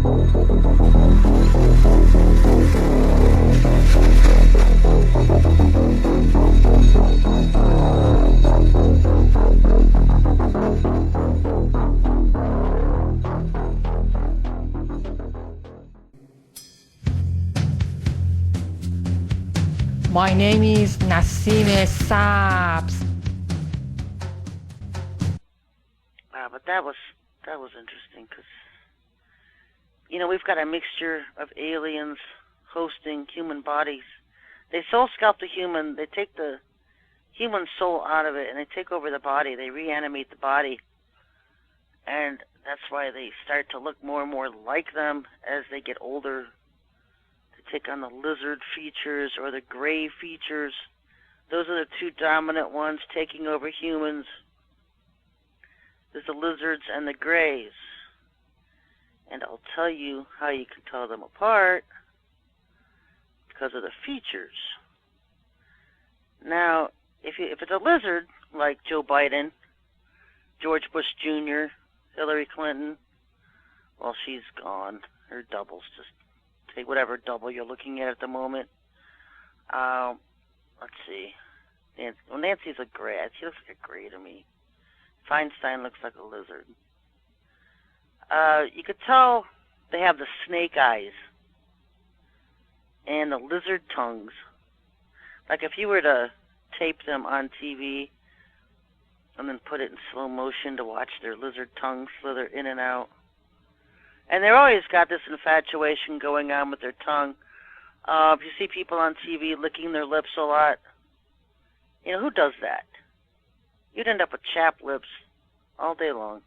My name is Nasime Saps. But that was interesting because, we've got a mixture of aliens hosting human bodies. They soul sculpt the human. They take the human soul out of it and they take over the body. They reanimate the body. And that's why they start to look more and more like them as they get older. Take on the lizard features or the gray features. Those are the two dominant ones taking over humans. There's the lizards and the grays. And I'll tell you how you can tell them apart because of the features. Now, if it's a lizard like Joe Biden, George Bush Jr., Hillary Clinton, well, she's gone. Her double's just take whatever double you're looking at the moment. Let's see. Nancy's a gray. She looks like a gray to me. Feinstein looks like a lizard. You could tell they have the snake eyes and the lizard tongues. Like if you were to tape them on TV and then put it in slow motion to watch their lizard tongues slither in and out. And they've always got this infatuation going on with their tongue. If you see people on TV licking their lips a lot, who does that? You'd end up with chapped lips all day long.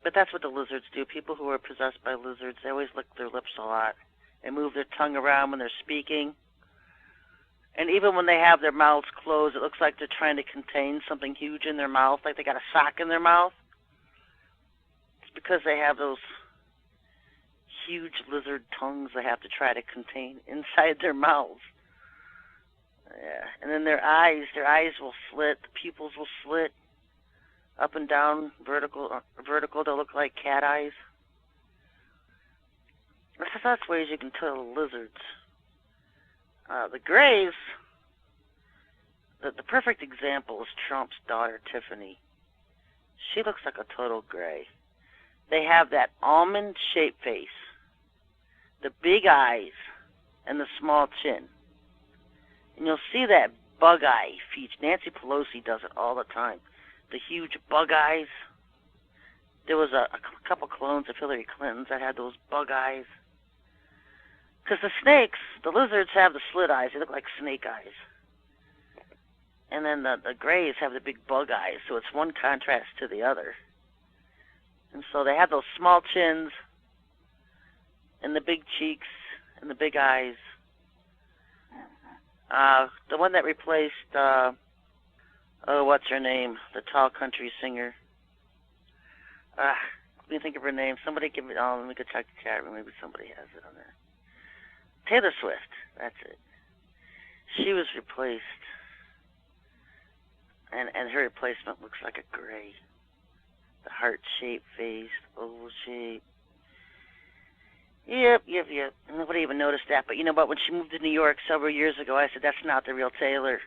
But that's what the lizards do. People who are possessed by lizards, they always lick their lips a lot. They move their tongue around when they're speaking. And even when they have their mouths closed, it looks like they're trying to contain something huge in their mouth, like they got a sock in their mouth. Because they have those huge lizard tongues they have to try to contain inside their mouths. Yeah. And then their eyes will slit, the pupils will slit up and down, vertical, they'll look like cat eyes. That's ways you can tell the lizards. The grays, the perfect example is Trump's daughter, Tiffany. She looks like a total gray. They have that almond-shaped face, the big eyes, and the small chin. And you'll see that bug eye feature. Nancy Pelosi does it all the time. The huge bug eyes. There was a couple clones of Hillary Clinton's that had those bug eyes. Because the snakes, the lizards have the slit eyes. They look like snake eyes. And then the grays have the big bug eyes. So it's one contrast to the other. And so they have those small chins and the big cheeks and the big eyes. The one that replaced, what's her name? The tall country singer. Let me think of her name. Somebody give me, let me go check the chat room. Maybe somebody has it on there. Taylor Swift. That's it. She was replaced. And her replacement looks like a gray. The heart-shaped face, oval shape. Yep. Nobody even noticed that. But when she moved to New York several years ago, I said, that's not the real Taylor.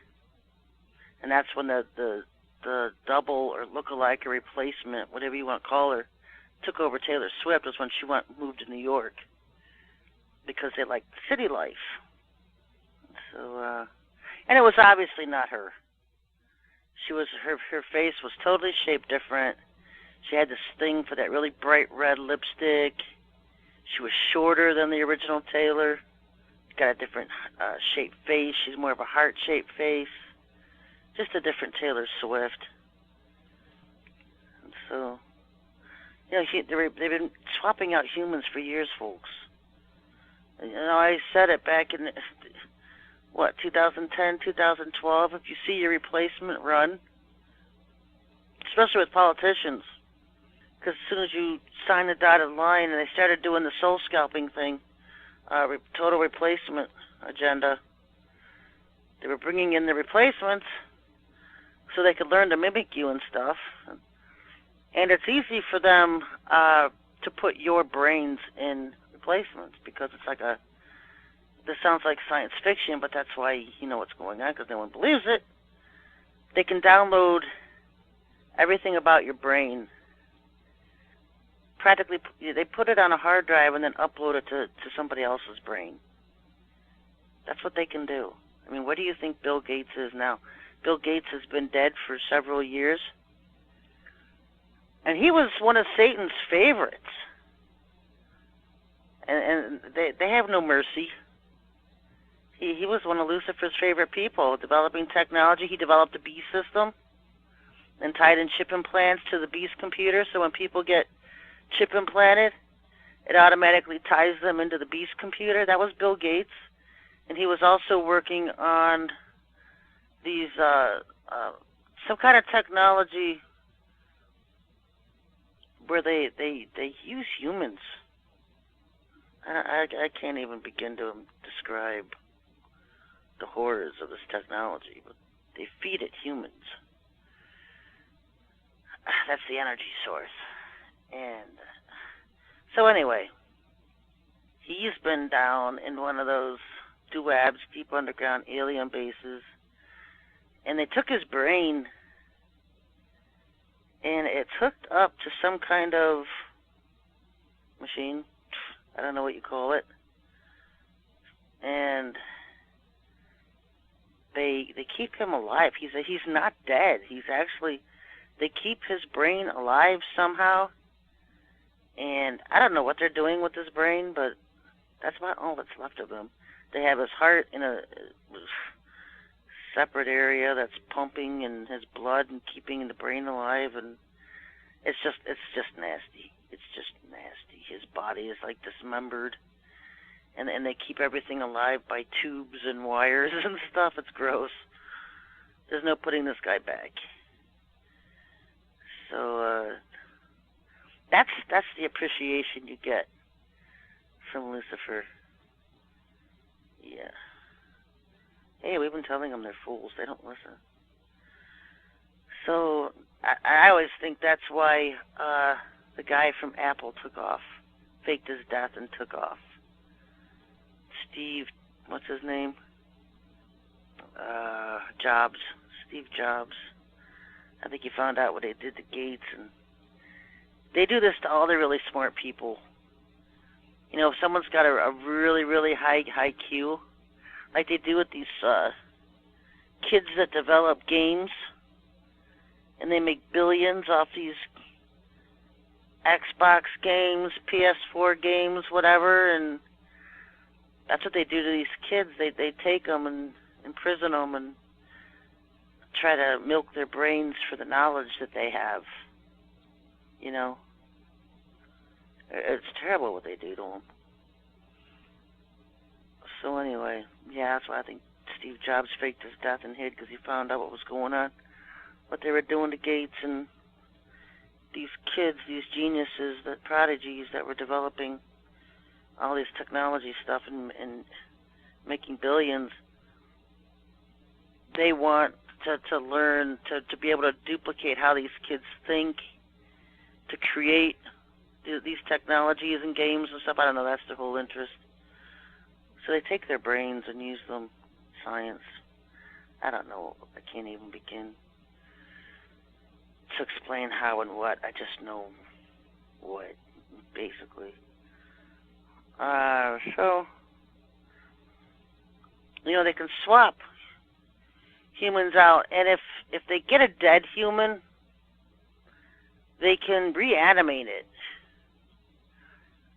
And that's when the double or look-alike or replacement, whatever you want to call her, took over Taylor Swift, was when she moved to New York. Because they liked city life. So, and it was obviously not her. Her face was totally shaped different. She had this thing for that really bright red lipstick. She was shorter than the original Taylor. Got a different shaped face. She's more of a heart-shaped face. Just a different Taylor Swift. And so, they've been swapping out humans for years, folks. I said it back in, 2010, 2012. If you see your replacement run, especially with politicians, because as soon as you sign the dotted line and they started doing the soul scalping thing, total replacement agenda, they were bringing in the replacements so they could learn to mimic you and stuff. And it's easy for them to put your brains in replacements, because it's like this sounds like science fiction, but that's why you know what's going on, because no one believes it. They can download everything about your brain. Practically, they put it on a hard drive and then upload it to somebody else's brain. That's what they can do. I mean, what do you think Bill Gates is now? Bill Gates has been dead for several years. And he was one of Satan's favorites. And they have no mercy. He was one of Lucifer's favorite people, developing technology. He developed a beast system and tied in chip implants to the beast computer, so when people get chip implanted, it automatically ties them into the beast computer. That was Bill Gates. And he was also working on these, some kind of technology where they use humans. I can't even begin to describe the horrors of this technology, but they feed it humans. That's the energy source. And so anyway, he's been down in one of those DUABs, deep underground alien bases, and they took his brain and it's hooked up to some kind of machine. I don't know what you call it. And they keep him alive. He's not dead. He's actually, they keep his brain alive somehow. And I don't know what they're doing with his brain, but that's about all that's left of him. They have his heart in a separate area that's pumping and his blood and keeping the brain alive, and it's just nasty. It's just nasty. His body is like dismembered, and they keep everything alive by tubes and wires and stuff. It's gross. There's no putting this guy back. So that's the appreciation you get from Lucifer. Yeah. Hey, we've been telling them they're fools. They don't listen. So I always think that's why the guy from Apple took off, faked his death and took off. Steve, what's his name? Jobs. Steve Jobs. I think he found out what they did to Gates, and they do this to all the really smart people. You know, if someone's got a really, really high IQ, like they do with these kids that develop games, and they make billions off these Xbox games, PS4 games, whatever, and that's what they do to these kids. They take them and imprison them and try to milk their brains for the knowledge that they have. You know? It's terrible what they do to them. So anyway, yeah, that's why I think Steve Jobs faked his death and hid, because he found out what was going on, what they were doing to Gates and these kids, these geniuses, the prodigies that were developing all this technology stuff and making billions. They want to learn, to be able to duplicate how these kids think, to create these technologies and games and stuff. I don't know, that's their whole interest. So they take their brains and use them. Science. I don't know. I can't even begin to explain how and what. I just know what, basically. So, you know, they can swap humans out, and if they get a dead human, they can reanimate it.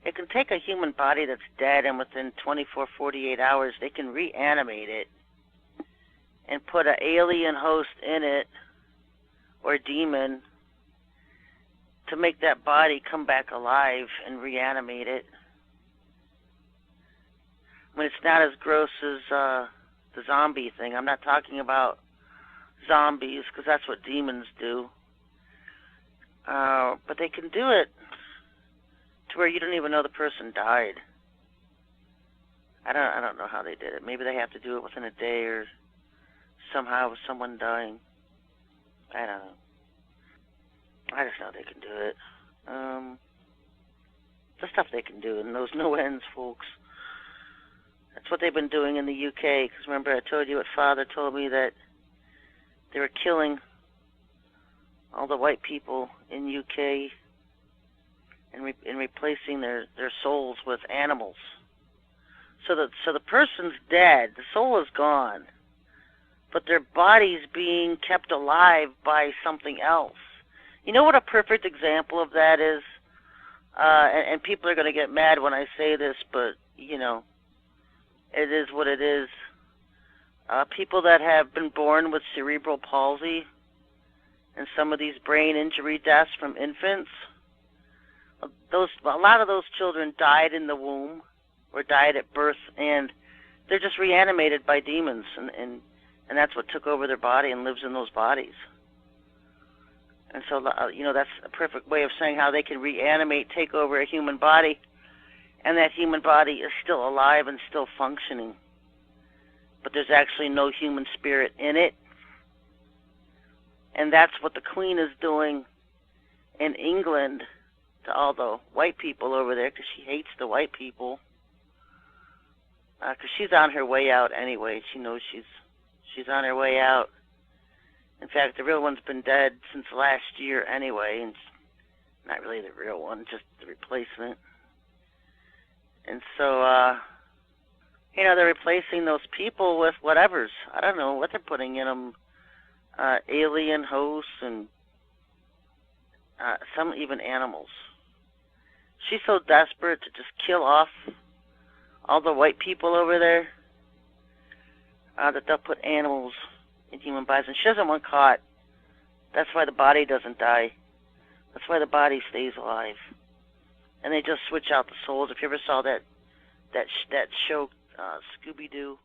It can take a human body that's dead, and within 24, 48 hours, they can reanimate it and put an alien host in it, or demon, to make that body come back alive and reanimate it. When it's not as gross as the zombie thing. I'm not talking about zombies, because that's what demons do. But they can do it to where you don't even know the person died. I don't know how they did it. Maybe they have to do it within a day or somehow with someone dying. I don't know. I just know they can do it. stuff they can do, and knows no ends, folks. That's what they've been doing in the UK, because remember I told you what Father told me, that they were killing all the white people in UK and replacing their souls with animals. So the person's dead, the soul is gone, but their body's being kept alive by something else. You know what a perfect example of that is? And people are going to get mad when I say this, but, you know, it is what it is. People that have been born with cerebral palsy and some of these brain injury deaths from infants, a lot of those children died in the womb or died at birth, and they're just reanimated by demons, and that's what took over their body and lives in those bodies. And so, you know, that's a perfect way of saying how they can reanimate, take over a human body, and that human body is still alive and still functioning. But there's actually no human spirit in it. And that's what the Queen is doing in England to all the white people over there, because she hates the white people. Because she's on her way out anyway. She knows she's on her way out. In fact, the real one's been dead since last year anyway, and not really the real one, just the replacement. And so, you know, they're replacing those people with whatevers. I don't know what they're putting in them. Alien hosts and some even animals. She's so desperate to just kill off all the white people over there that they'll put animals in human bodies. And she doesn't want caught. That's why the body doesn't die. That's why the body stays alive. And they just switch out the souls. If you ever saw that show, Scooby-Doo,